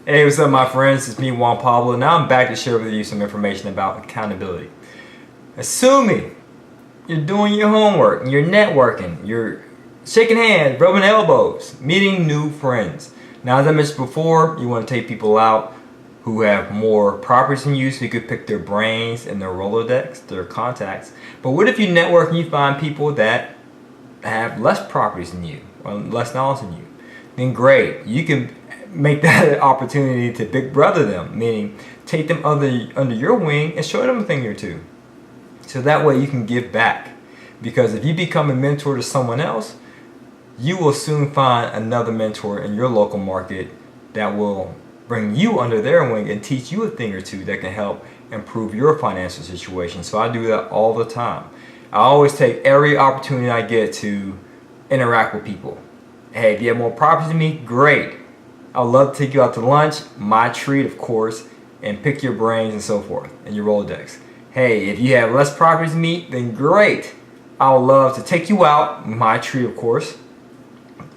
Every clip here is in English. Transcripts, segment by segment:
Hey, what's up, my friends? It's me, Juan Pablo. Now I'm back to share with you some information about accountability. Assuming you're doing your homework, you're networking, you're shaking hands, rubbing elbows, meeting new friends. Now, as I mentioned before, you want to take people out who have more properties than you, so you could pick their brains and their Rolodex, their contacts. But what if you network and you find people that have less properties than you, or less knowledge than you? Then great, you can make that an opportunity to big brother them, meaning take them under your wing and show them a thing or two. So that way you can give back. Because if you become a mentor to someone else, you will soon find another mentor in your local market that will bring you under their wing and teach you a thing or two that can help improve your financial situation. So I do that all the time. I always take every opportunity I get to interact with people. Hey, if you have more properties than me, great. I'd love to take you out to lunch, my treat of course, and pick your brains and so forth, and your Rolodex. Hey, if you have less properties than me, then great. I would love to take you out, my treat of course,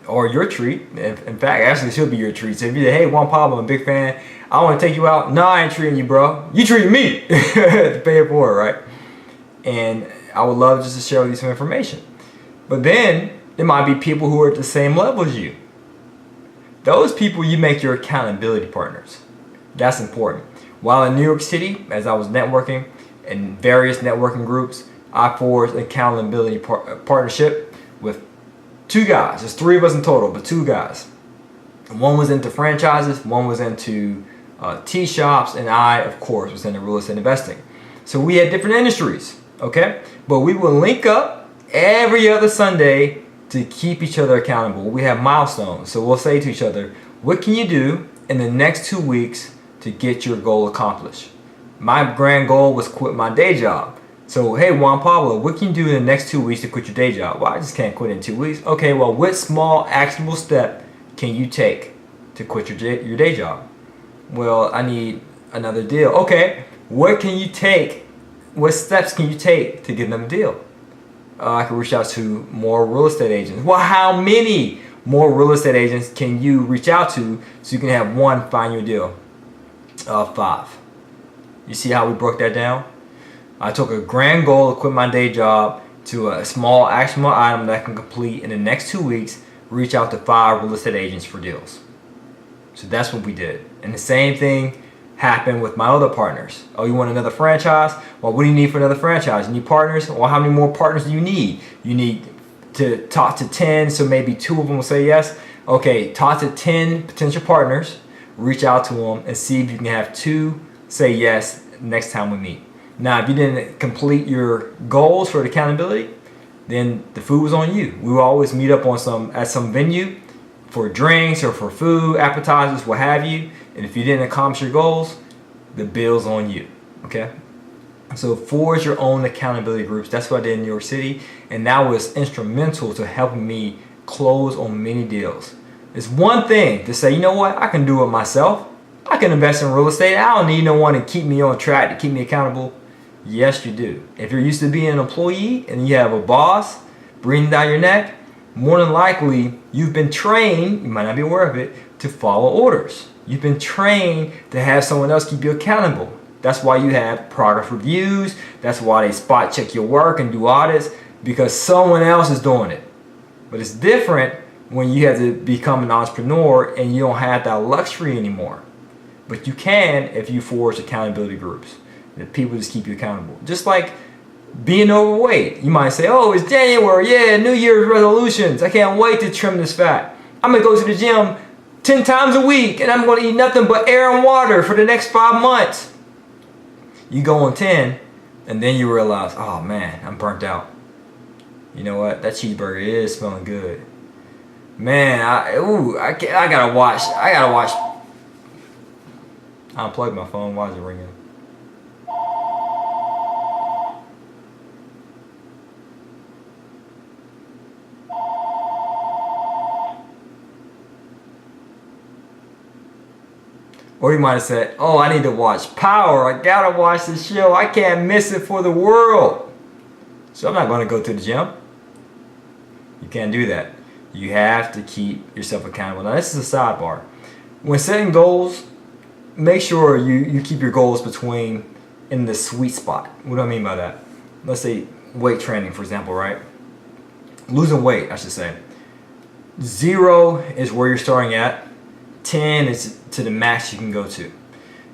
or your treat. In fact, actually it should be your treat. So if you say, hey, Juan Pablo, I'm a big fan, I want to take you out. No, I ain't treating you, bro. You treating me. To pay it for it, right? And I would love just to share with you some information. But then, there might be people who are at the same level as you. Those people you make your accountability partners. That's important. While in New York City, as I was networking in various networking groups, I forged an accountability partnership with two guys. There's three of us in total, but two guys. One was into franchises, one was into tea shops, and I, of course, was into real estate investing. So we had different industries, okay? But we would link up every other Sunday to keep each other accountable. We have milestones. So we'll say to each other, what can you do in the next 2 weeks to get your goal accomplished? My grand goal was quit my day job. So, hey, Juan Pablo, what can you do in the next 2 weeks to quit your day job? Well, I just can't quit in 2 weeks. Okay, well, what small actionable step can you take to quit your day job? Well, I need another deal. Okay, what can you take? What steps can you take to get them a deal? I can reach out to more real estate agents. Well, how many more real estate agents can you reach out to so you can have one find your deal? 5. You see how we broke that down? I took a grand goal to quit my day job to a small actionable item that I can complete in the next 2 weeks, reach out to 5 real estate agents for deals. So that's what we did. And the same thing happened with my other partners. Oh, you want another franchise? Well, what do you need for another franchise? You need partners? Well, how many more partners do you need? You need to talk to 10, so maybe 2 of them will say yes. Okay, talk to 10 potential partners, reach out to them, and see if you can have 2 say yes next time we meet. Now, if you didn't complete your goals for the accountability, then the food was on you. We will always meet up on at some venue for drinks or for food, appetizers, what have you. And if you didn't accomplish your goals, the bill's on you, okay? So forge your own accountability groups. That's what I did in New York City, and that was instrumental to helping me close on many deals. It's one thing to say, you know what, I can do it myself. I can invest in real estate. I don't need no one to keep me on track, to keep me accountable. Yes, you do. If you're used to being an employee and you have a boss breathing down your neck, more than likely you've been trained, you might not be aware of it, to follow orders. You've been trained to have someone else keep you accountable. That's why you have progress reviews. That's why they spot check your work and do audits, because someone else is doing it. But it's different when you have to become an entrepreneur and you don't have that luxury anymore. But you can if you forge accountability groups. That people just keep you accountable. Just like being overweight. You might say, oh, it's January. Yeah, New Year's resolutions. I can't wait to trim this fat. I'm going to go to the gym 10 times a week and I'm going to eat nothing but air and water for the next 5 months. You go on 10 and then you realize, oh man, I'm burnt out. You know what? That cheeseburger is smelling good. Man, I gotta watch. I unplugged my phone. Why is it ringing? Or you might have said, oh, I need to watch Power. I gotta watch the show. I can't miss it for the world. So I'm not going to go to the gym. You can't do that. You have to keep yourself accountable. Now, this is a sidebar. When setting goals, make sure you keep your goals in the sweet spot. What do I mean by that? Let's say weight training, for example, right? Losing weight, I should say. 0 is where you're starting at. 10 is to the max you can go to.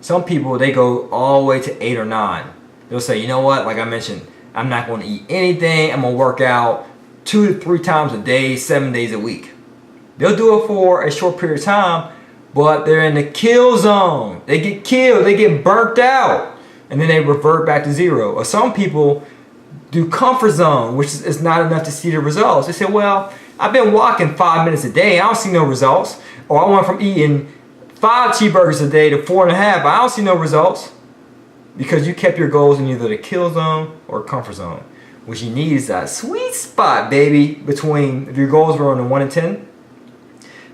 Some people, they go all the way to 8 or 9. They'll say, you know what, like I mentioned, I'm not going to eat anything. I'm going to work out 2 to 3 times a day, 7 days a week. They'll do it for a short period of time, but they're in the kill zone. They get killed, they get burnt out, and then they revert back to 0. Or some people do comfort zone, which is not enough to see the results. They say, well, I've been walking 5 minutes a day, I don't see no results. Or I went from eating 5 cheeseburgers a day to 4.5, I don't see no results. Because you kept your goals in either the kill zone or comfort zone. What you need is that sweet spot, baby, between, if your goals were on a 1 and 10,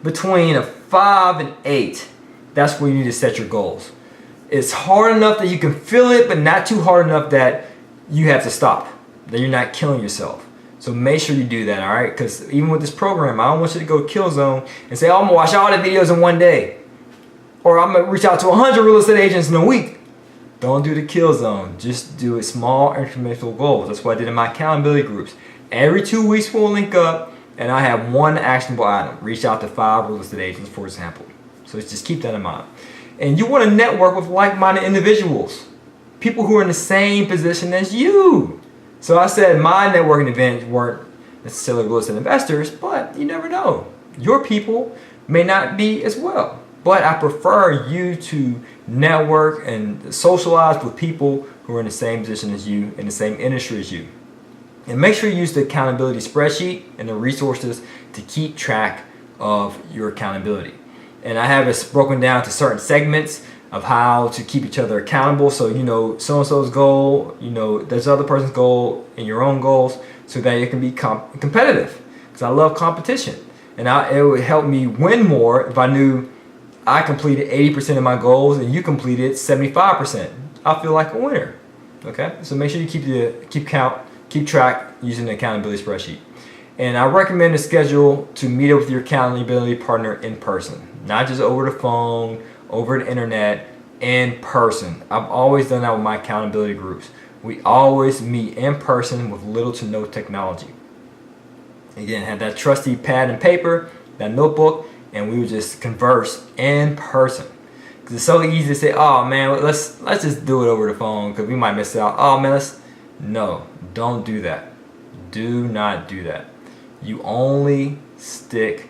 between a 5 and 8, that's where you need to set your goals. It's hard enough that you can feel it, but not too hard enough that you have to stop, that you're not killing yourself. So make sure you do that, all right? Because even with this program, I don't want you to go kill zone and say, oh, I'm going to watch all the videos in one day. Or I'm going to reach out to 100 real estate agents in a week. Don't do the kill zone. Just do a small incremental goals. That's what I did in my accountability groups. Every 2 weeks we'll link up and I have one actionable item. Reach out to 5 real estate agents, for example. So just keep that in mind. And you want to network with like-minded individuals. People who are in the same position as you. So I said my networking events weren't necessarily real estate investors, but you never know. Your people may not be as well. But I prefer you to network and socialize with people who are in the same position as you, in the same industry as you. And make sure you use the accountability spreadsheet and the resources to keep track of your accountability. And I have it broken down to certain segments of how to keep each other accountable. So, you know, so-and-so's goal, you know, there's other person's goal and your own goals so that it can be competitive. Because I love competition. And it would help me win more if I knew I completed 80% of my goals and you completed 75%. I feel like a winner. Okay? So make sure you keep track using the accountability spreadsheet. And I recommend a schedule to meet up with your accountability partner in person. Not just over the phone, over the internet, in person. I've always done that with my accountability groups. We always meet in person with little to no technology. Again, have that trusty pad and paper, that notebook, and we would just converse in person. Because it's so easy to say, oh man, let's just do it over the phone because we might miss out. Oh man, no, don't do that. Do not do that. You only stick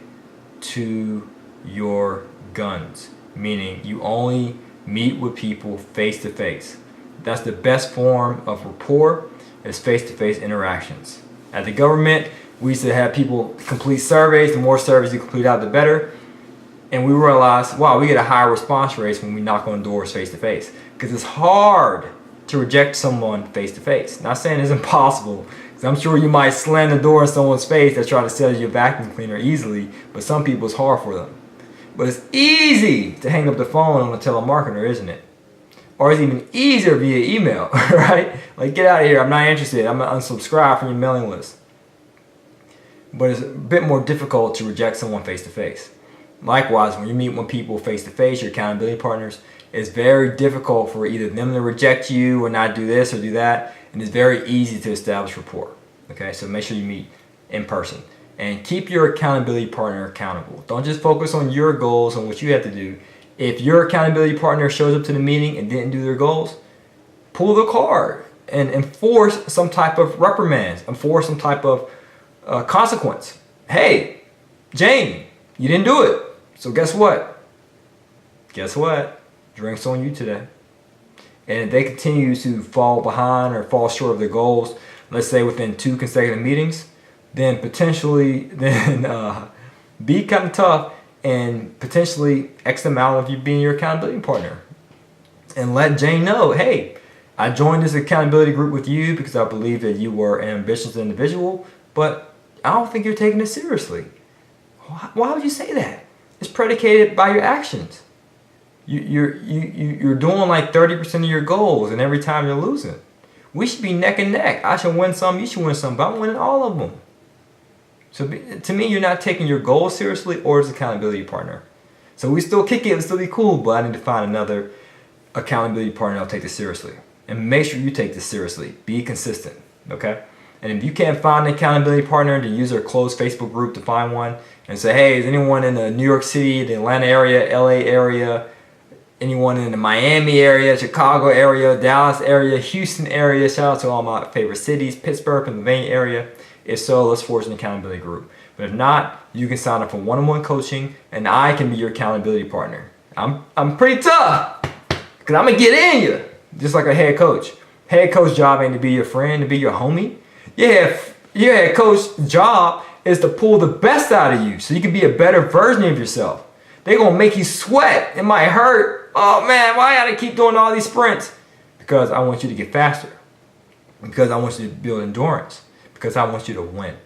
to your guns. Meaning you only meet with people face to face. That's the best form of rapport, is face to face interactions. At the government, we used to have people complete surveys. The more surveys you complete out, the better. And we realized, wow, we get a higher response rate when we knock on doors face to face. Because it's hard to reject someone face to face. Not saying it's impossible, because I'm sure you might slam the door in someone's face that's trying to sell you a vacuum cleaner easily, but some people it's hard for them. But it's easy to hang up the phone on a telemarketer, isn't it? Or it's even easier via email, right? Like, get out of here, I'm not interested, I'm gonna unsubscribe from your mailing list. But it's a bit more difficult to reject someone face to face. Likewise, when you meet with people face to face, your accountability partners, it's very difficult for either them to reject you or not do this or do that, and it's very easy to establish rapport. Okay, so make sure you meet in person. And keep your accountability partner accountable. Don't just focus on your goals and what you have to do. If your accountability partner shows up to the meeting and didn't do their goals, pull the card and enforce some type of reprimand, enforce some type of consequence. Hey, Jane, you didn't do it. So guess what? Guess what? Drinks on you today. And if they continue to fall behind or fall short of their goals, let's say within 2 consecutive meetings, then potentially be kind of tough and potentially X them out of you being your accountability partner. And let Jane know, hey, I joined this accountability group with you because I believe that you were an ambitious individual, but I don't think you're taking it seriously. Why would you say that? It's predicated by your actions. You're doing like 30% of your goals and every time you're losing. We should be neck and neck. I should win some, you should win some, but I'm winning all of them. So to me, you're not taking your goals seriously or as accountability partner. So we still kick it, it'll still be cool, but I need to find another accountability partner that'll take this seriously. And make sure you take this seriously. Be consistent, okay? And if you can't find an accountability partner, then use our closed Facebook group to find one and say, hey, is anyone in the New York City, the Atlanta area, LA area, anyone in the Miami area, Chicago area, Dallas area, Houston area? Shout out to all my favorite cities, Pittsburgh, Pennsylvania area. If so, let's forge an accountability group. But if not, you can sign up for one-on-one coaching and I can be your accountability partner. I'm pretty tough because I'm going to get in you, just like a head coach. Head coach job ain't to be your friend, to be your homie. Yeah, your head coach job is to pull the best out of you so you can be a better version of yourself. They're going to make you sweat. It might hurt. Oh man, why I gotta keep doing all these sprints? Because I want you to get faster. Because I want you to build endurance. Because I want you to win.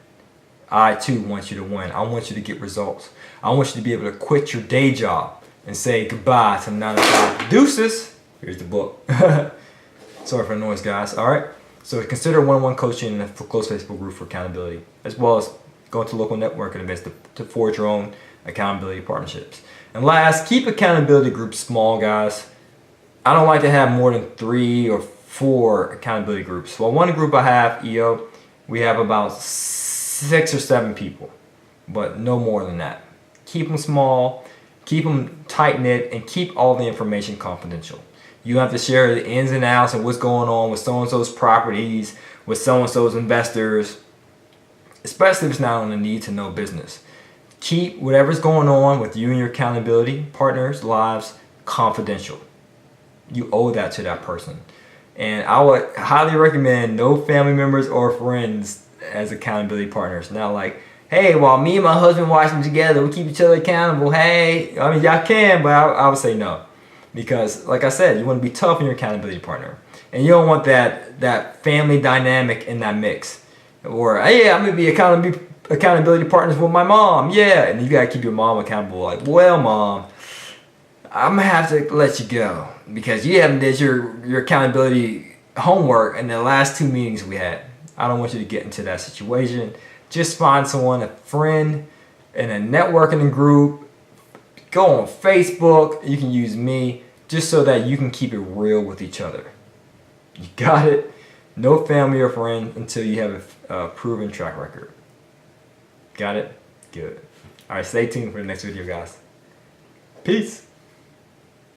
I too want you to win. I want you to get results. I want you to be able to quit your day job and say goodbye to 9 to 5. Deuces. Here's the book. Sorry for the noise, guys. All right. So consider one-on-one coaching in a close Facebook group for accountability, as well as going to local networking events to forge your own accountability partnerships. And last, keep accountability groups small, guys. I don't like to have more than 3 or 4 accountability groups. Well, one group I have, EO, we have about 6 or 7 people, but no more than that. Keep them small, keep them tight-knit, and keep all the information confidential. You don't have to share the ins and outs and what's going on with so-and-so's properties, with so-and-so's investors, especially if it's not on a need-to-know business. Keep whatever's going on with you and your accountability partners' lives confidential. You owe that to that person. And I would highly recommend no family members or friends as accountability partners. Now, like, hey, while me and my husband watching together, we keep each other accountable. Hey, I mean, y'all can, but I would say no. Because, like I said, you want to be tough on your accountability partner. And you don't want that family dynamic in that mix. Or, hey, I'm going to be accountability partners with my mom. Yeah. And you got to keep your mom accountable. Like, well, mom, I'm going to have to let you go. Because you haven't did your accountability homework in the last 2 meetings we had. I don't want you to get into that situation. Just find someone, a friend, in a networking group. Go on Facebook. You can use me. Just so that you can keep it real with each other. You got it? No family or friend until you have a proven track record. Got it? Good. Alright, stay tuned for the next video, guys. Peace.